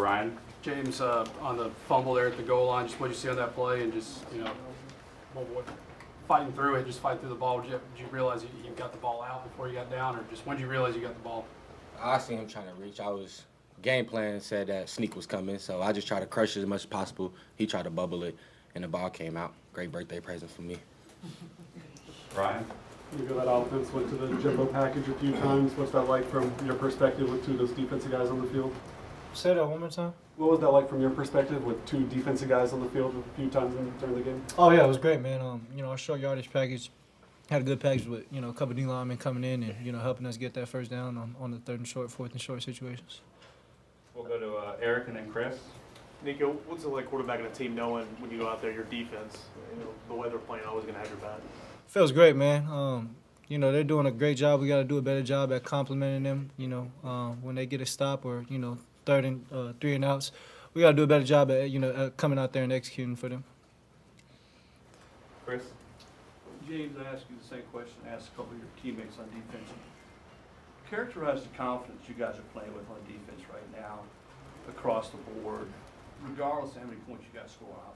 Ryan. James, on the fumble there at the goal line, just what you see on that play and just, fighting through it, just fighting through the ball. Did you realize you got the ball out before you got down, or just when did you realize you got the ball? I seen him trying to reach. Game plan said that sneak was coming, so I just tried to crush it as much as possible. He tried to bubble it, and the ball came out. Great birthday present for me. Ryan. You know, that offense went to the jumbo package a few times. What's that like from your perspective with two of those defensive guys on the field? Say that one more time. What was that like from your perspective with two defensive guys on the field a few times during the game? Oh yeah, it was great, man. Our short yardage package had a good package with a couple D linemen coming in and helping us get that first down on the third and short, fourth and short situations. We'll go to Eric and then Chris. Nico, what's it like quarterbacking a team knowing when you go out there, your defense, the way they're playing, always going to have your back? Feels great, man. They're doing a great job. We got to do a better job at complimenting them. When they get a stop or third and 3 and outs, we got to do a better job at coming out there and executing for them. Chris. James, I asked you the same question I asked a couple of your teammates on defense. Characterize the confidence you guys are playing with on defense right now across the board, regardless of how many points you guys score on offense.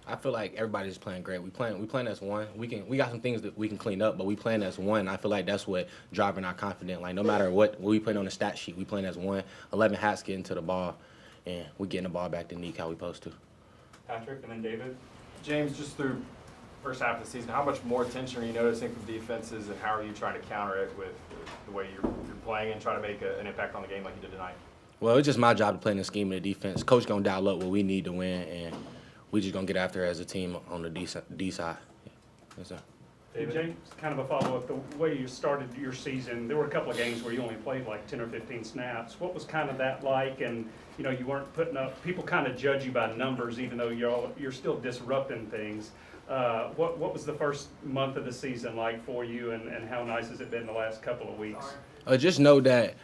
I feel like everybody's playing great. We playing as one. We got some things that we can clean up, but we playing as one. I feel like that's what driving our confidence. Like no matter what we playing on the stat sheet, we playing as one. 11 hats getting to the ball, and we getting the ball back to Nick how we supposed to. Patrick and then David. James, just through first half of the season, how much more attention are you noticing from defenses, and how are you trying to counter it with the way you're playing and try to make an impact on the game like you did tonight? Well, it's just my job to play in the scheme of the defense. Coach gonna dial up what we need to win, and we just gonna get after it as a team on the D side. Yes, sir. James, kind of a follow-up, the way you started your season, there were a couple of games where you only played like 10 or 15 snaps. What was kind of that like? And, you weren't putting up, people kind of judge you by numbers, even though you're still disrupting things. What was the first month of the season like for you, and how nice has it been the last couple of weeks? Just know that,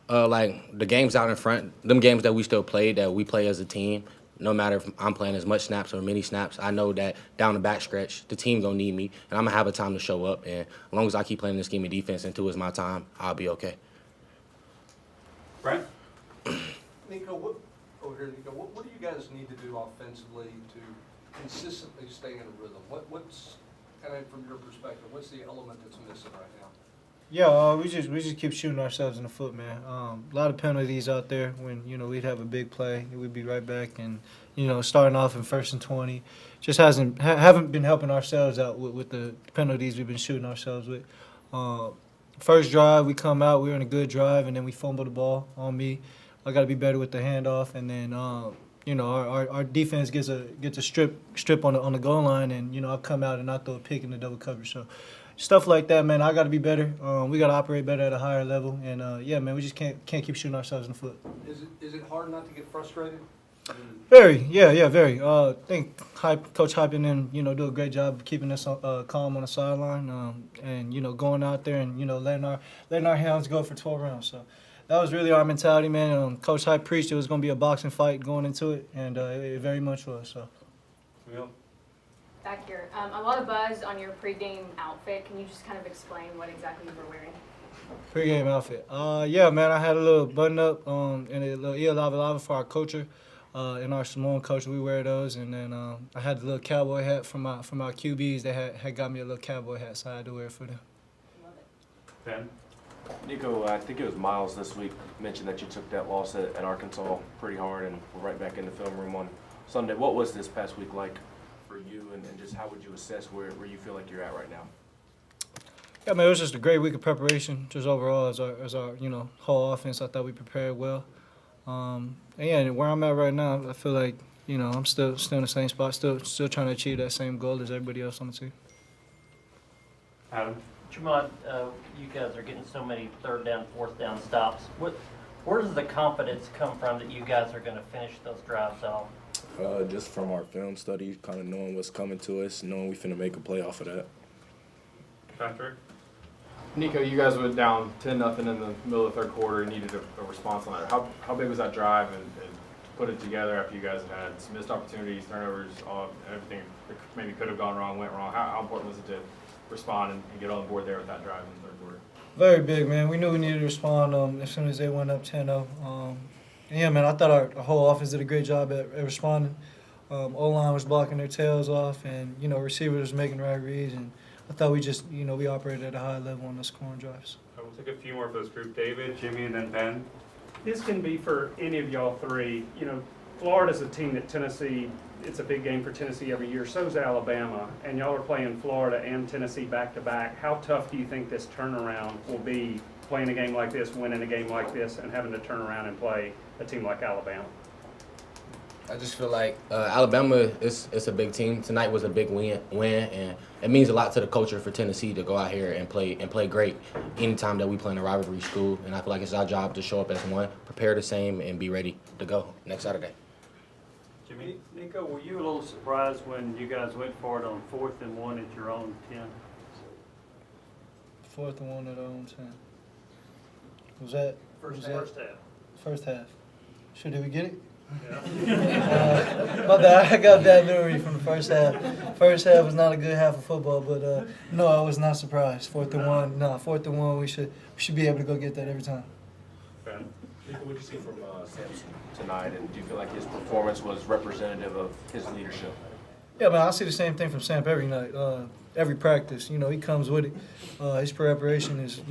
like, the games out in front, them games that we still play, that we play as a team, no matter if I'm playing as much snaps or many snaps, I know that down the back stretch, the team going to need me, and I'm going to have a time to show up. And as long as I keep playing this scheme of defense until it's my time, I'll be okay. Brent. Nico, what do you guys need to do offensively to consistently stay in a rhythm? What's kind of from your perspective, what's the element that's missing right now? Yeah, we just keep shooting ourselves in the foot, man. A lot of penalties out there when we'd have a big play, we'd be right back, and starting off in 1st and 20, just haven't been helping ourselves out with the penalties we've been shooting ourselves with. First drive, we come out, we're in a good drive, and then we fumble the ball on me. I got to be better with the handoff, and then our defense gets a strip on the goal line, and I come out and I throw a pick in the double coverage. So stuff like that, man. I got to be better. We got to operate better at a higher level, and man, we just can't keep shooting ourselves in the foot. Is it hard not to get frustrated? Very, very. I think Coach Hype and them, do a great job of keeping us calm on the sideline, and going out there and letting our hounds go for 12 rounds. So that was really our mentality, man. Coach Hype preached it was going to be a boxing fight going into it, and it very much was. So. Back here, a lot of buzz on your pregame outfit. Can you just kind of explain what exactly you were wearing? Pregame outfit. Yeah, man, I had a little button up and a little Iamaleava for our culture. And our Samoan culture, we wear those. And then I had the little cowboy hat from our QBs. They had got me a little cowboy hat, so I had to wear it for them. Love it. Ben. Nico, I think it was Miles this week mentioned that you took that loss at Arkansas pretty hard and were right back in the film room on Sunday. What was this past week like for you, and just how would you assess where you feel like you're at right now? Yeah, man, it was just a great week of preparation. Just overall, as our whole offense, I thought we prepared well. And yeah, where I'm at right now, I feel like I'm still in the same spot, still trying to achieve that same goal as everybody else on the team. Adam. Jermod, you guys are getting so many 3rd down, 4th down stops. Where does the confidence come from that you guys are going to finish those drives off? Just from our film study, kind of knowing what's coming to us, knowing we finna make a play off of that. Patrick. Nico, you guys went down 10-0 in the middle of the 3rd quarter and needed a response on that. How big was that drive and to put it together after you guys had some missed opportunities, turnovers, everything that maybe could have gone wrong, went wrong? How important was it to respond and get on board there with that drive in the 3rd quarter? Very big, man. We knew we needed to respond as soon as they went up 10-0. Yeah, man, I thought our whole offense did a great job at responding. O-line was blocking their tails off, and, receivers was making right reads, and I thought we just, we operated at a high level on the scoring drives. We'll take a few more for this group. David, Jimmy, and then Ben. This can be for any of y'all three. Florida's a team that Tennessee, it's a big game for Tennessee every year. So's Alabama, and y'all are playing Florida and Tennessee back to back. How tough do you think this turnaround will be, playing a game like this, winning a game like this, and having to turn around and play a team like Alabama? I just feel like Alabama is a big team. Tonight was a big win, and it means a lot to the culture for Tennessee to go out here and play great anytime that we play in a rivalry school. And I feel like it's our job to show up as one, prepare the same, and be ready to go next Saturday. Jimmy? Nico, were you a little surprised when you guys went for it on 4th and 1 at your own 10? 4th and 1 at our own 10. Was that First half. First half. Did we get it? My bad. I got bad memory from the first half. First half was not a good half of football, but no, I was not surprised. 4th and 1. No, 4th and 1. We should be able to go get that every time. Ben? What did you see from Sampson tonight, and do you feel like his performance was representative of his leadership? Yeah, man, I see the same thing from Samp every night, every practice. He comes with it. His preparation is,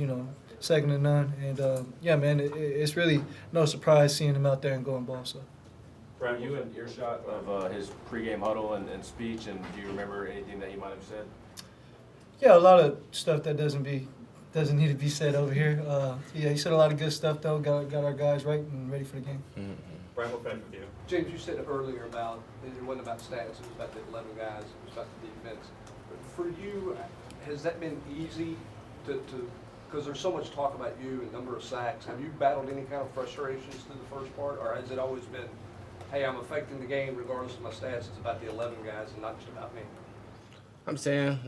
second to none. And, yeah, man, it's really no surprise seeing him out there and going ball. So. Were you in earshot of his pregame huddle and speech, and do you remember anything that he might have said? Yeah, a lot of stuff that doesn't need to be said over here. Yeah, he said a lot of good stuff, though. Got our guys right and ready for the game. Mm-hmm. Brian, we'll finish with you. James, you said earlier about, it wasn't about stats, it was about the 11 guys, it was about the defense. But for you, has that been easy to because there's so much talk about you and number of sacks. Have you battled any kind of frustrations through the first part, or has it always been, hey, I'm affecting the game regardless of my stats, it's about the 11 guys and not just about me? I'm saying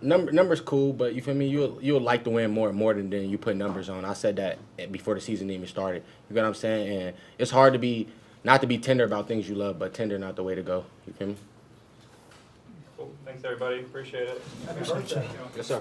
numbers cool, but you feel me? You'll like to win more than you put numbers on. I said that before the season even started. You get what I'm saying? And it's hard to not to be tender about things you love, but tender not the way to go. You feel me? Cool. Thanks, everybody. Appreciate it. Yes, sir. Appreciate it.